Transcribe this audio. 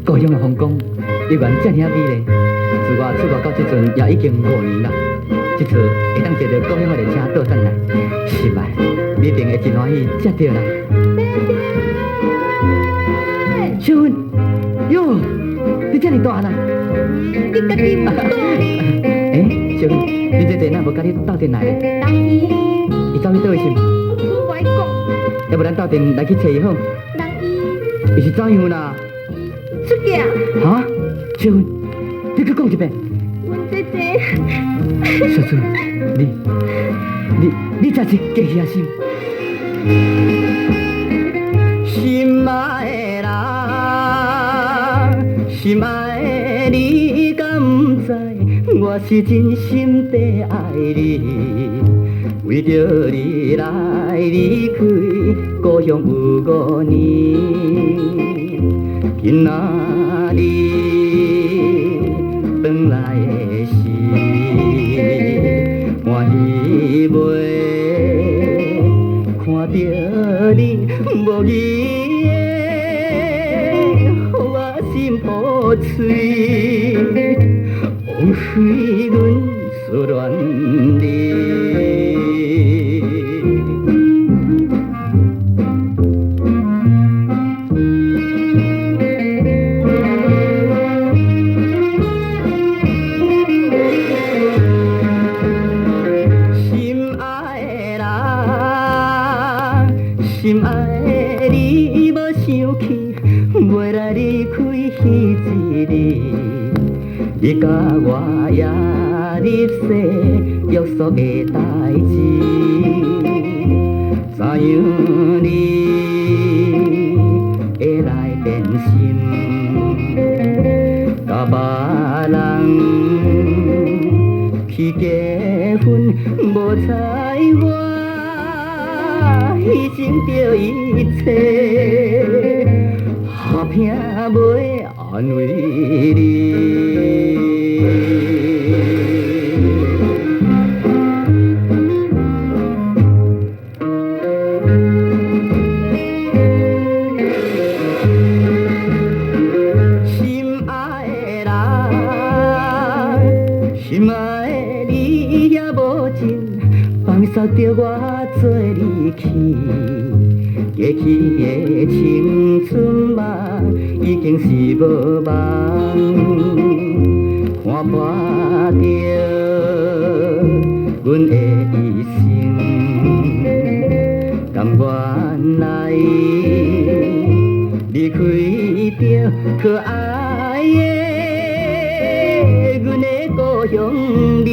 故乡的风光依然这么美丽。自我出国到这阵也已经5年啦。这次会当坐到故乡的列车倒转来，是吧？你一定会真欢喜才对啦。小芬，哟，你这么大啦？你家己唔讲呢？小芬，你这阵哪无甲你斗阵来咧？当然，伊走去倒去是？我爱讲，要不咱斗阵来去找伊好？当伊伊是怎样啦？出嫁，哈？小芬，你去讲一遍。阮姐姐，小春，你才是假野心。心爱的人，心爱的你，敢不知我是真心地爱你？为着你来离开，故乡有5年，今仔日返来的时，欢喜袂看着你无语的，予我心破碎，枉费阮所恋你。心爱的你，无想起袂来离开彼一日，你甲我也入世约束的代志，怎样你会来变心，甲别人去结婚，无采我。牺牲着一切，打拼袂安慰你。心爱的人，心爱的你也无情，放手着我。做离去，过去的青春梦已经是无望，看破着阮的一生，甘愿来离开着可爱的阮的故乡里。